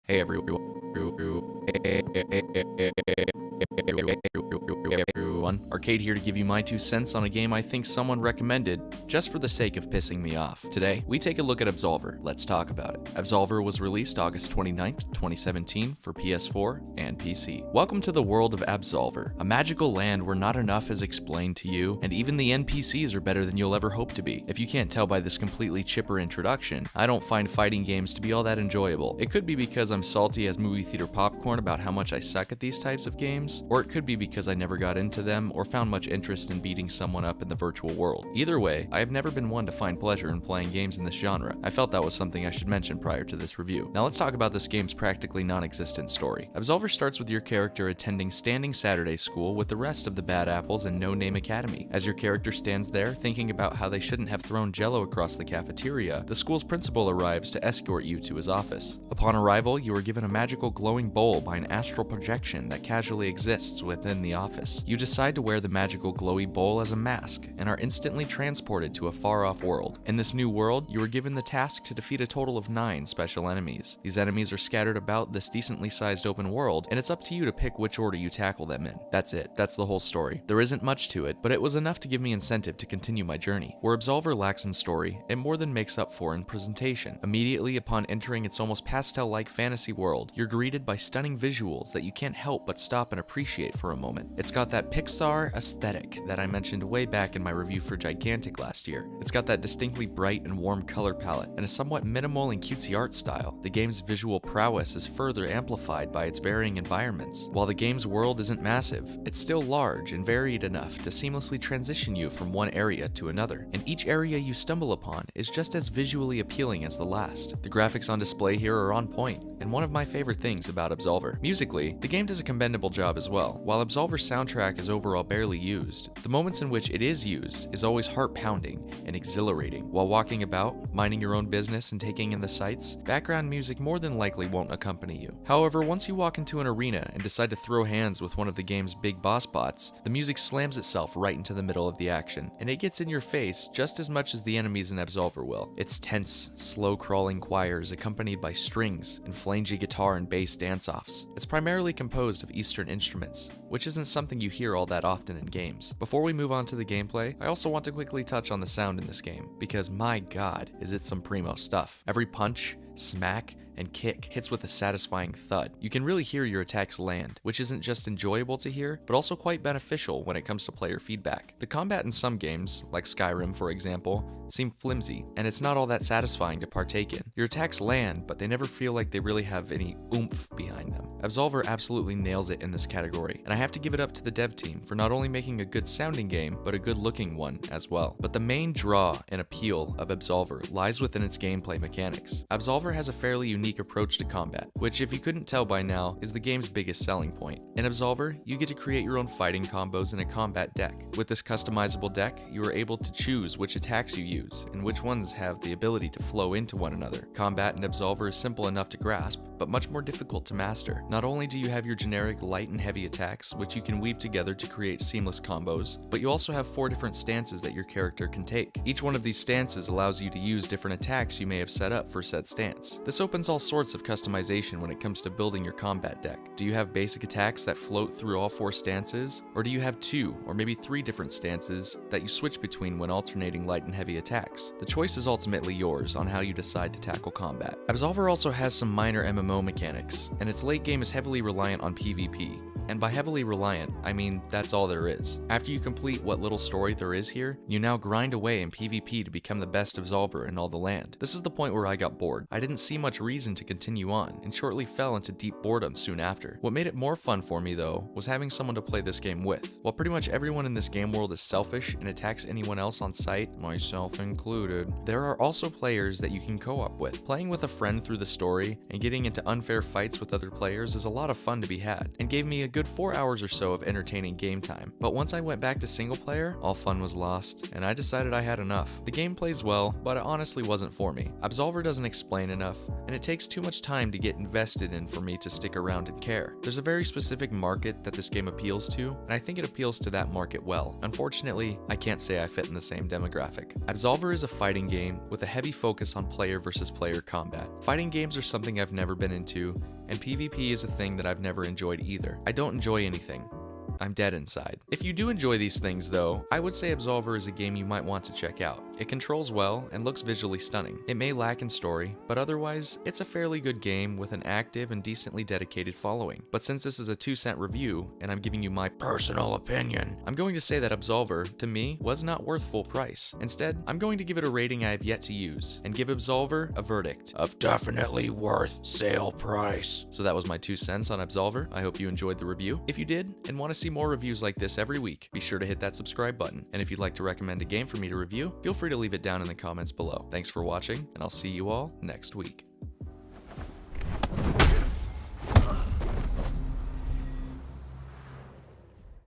Hey everyone. Arcade here to give you my 2 cents on a game I think someone recommended just for the sake of pissing me off. Today, we take a look at Absolver. Let's talk about it. Absolver was released August 29th, 2017 for PS4 and PC. Welcome to the world of Absolver, a magical land where not enough is explained to you, and even the NPCs are better than you'll ever hope to be. If you can't tell by this completely chipper introduction, I don't find fighting games to be all that enjoyable. It could be because I'm salty as movie theater popcorn about how much I suck at these types of games, or it could be because I never got into them or found much interest in beating someone up in the virtual world. Either way, I have never been one to find pleasure in playing games in this genre. I felt that was something I should mention prior to this review. Now let's talk about this game's practically non-existent story. Absolver starts with your character attending Standing Saturday School with the rest of the Bad Apples in No Name Academy. As your character stands there thinking about how they shouldn't have thrown Jello across the cafeteria, the school's principal arrives to escort you to his office. Upon arrival, you are given a magical glowing bowl by an astral projection that casually exists within the office. You decide to wear the magical glowy bowl as a mask and are instantly transported to a far-off world. In this new world, you are given the task to defeat a total of 9 special enemies. These enemies are scattered about this decently sized open world, and it's up to you to pick which order you tackle them in. That's it. That's the whole story. There isn't much to it, but it was enough to give me incentive to continue my journey. Where Absolver lacks in story, it more than makes up for in presentation. Immediately upon entering its almost pastel-like fantasy world, you're greeted by stunning visuals that you can't help but stop and appreciate for a moment. It's got that Pixar aesthetic that I mentioned way back in my review for Gigantic last year. It's got that distinctly bright and warm color palette and a somewhat minimal and cutesy art style. The game's visual prowess is further amplified by its varying environments. While the game's world isn't massive, it's still large and varied enough to seamlessly transition you from one area to another, and each area you stumble upon is just as visually appealing as the last. The graphics on display here are on point, and one of my favorite things about Absolver. Musically, the game does a commendable job as well. While Absolver's soundtrack is overall barely used, the moments in which it is used is always heart-pounding and exhilarating. While walking about, minding your own business and taking in the sights, background music more than likely won't accompany you. However, once you walk into an arena and decide to throw hands with one of the game's big boss bots, the music slams itself right into the middle of the action, and it gets in your face just as much as the enemies in Absolver will. It's tense, slow-crawling choirs accompanied by strings and flangy guitar and bass dance-offs. It's primarily composed of Eastern instruments, which isn't something you hear all that often in games. Before we move on to the gameplay, I also want to quickly touch on the sound in this game, because my god, is it some primo stuff. Every punch, smack, and kick hits with a satisfying thud. You can really hear your attacks land, which isn't just enjoyable to hear, but also quite beneficial when it comes to player feedback. The combat in some games, like Skyrim for example, seem flimsy, and it's not all that satisfying to partake in. Your attacks land, but they never feel like they really have any oomph behind them. Absolver absolutely nails it in this category, and I have to give it up to the dev team for not only making a good sounding game, but a good looking one as well. But the main draw and appeal of Absolver lies within its gameplay mechanics. Absolver has a fairly unique approach to combat, which if you couldn't tell by now is the game's biggest selling point. In Absolver, you get to create your own fighting combos in a combat deck. With this customizable deck, you are able to choose which attacks you use and which ones have the ability to flow into one another. Combat in Absolver is simple enough to grasp, but much more difficult to master. Not only do you have your generic light and heavy attacks, which you can weave together to create seamless combos, but you also have 4 different stances that your character can take. Each one of these stances allows you to use different attacks you may have set up for said stance. This opens all sorts of customization when it comes to building your combat deck. Do you have basic attacks that float through all 4 stances, or do you have 2 or maybe 3 different stances that you switch between when alternating light and heavy attacks? The choice is ultimately yours on how you decide to tackle combat. Absolver also has some minor MMO mechanics, and its late game is heavily reliant on PvP. And by heavily reliant, I mean that's all there is. After you complete what little story there is here, you now grind away in PvP to become the best Absolver in all the land. This is the point where I got bored. I didn't see much reason to continue on, and shortly fell into deep boredom soon after. What made it more fun for me though, was having someone to play this game with. While pretty much everyone in this game world is selfish and attacks anyone else on sight, myself included, there are also players that you can co-op with. Playing with a friend through the story and getting into unfair fights with other players is a lot of fun to be had, and gave me a good 4 hours or so of entertaining game time. But once I went back to single player, all fun was lost, and I decided I had enough. The game plays well, but it honestly wasn't for me. Absolver doesn't explain enough, and it takes too much time to get invested in for me to stick around and care. There's a very specific market that this game appeals to, and I think it appeals to that market well. Unfortunately, I can't say I fit in the same demographic. Absolver is a fighting game with a heavy focus on player versus player combat. Fighting games are something I've never been into, and PvP is a thing that I've never enjoyed either. I don't enjoy anything. I'm dead inside. If you do enjoy these things though, I would say Absolver is a game you might want to check out. It controls well and looks visually stunning. It may lack in story, but otherwise, it's a fairly good game with an active and decently dedicated following. But since this is a 2-cent review, and I'm giving you my personal opinion, I'm going to say that Absolver, to me, was not worth full price. Instead, I'm going to give it a rating I have yet to use, and give Absolver a verdict of definitely worth sale price. So that was my 2 cents on Absolver. I hope you enjoyed the review. If you did, and want to see more reviews like this every week, be sure to hit that subscribe button. And if you'd like to recommend a game for me to review, feel free to leave it down in the comments below. Thanks for watching, and I'll see you all next week.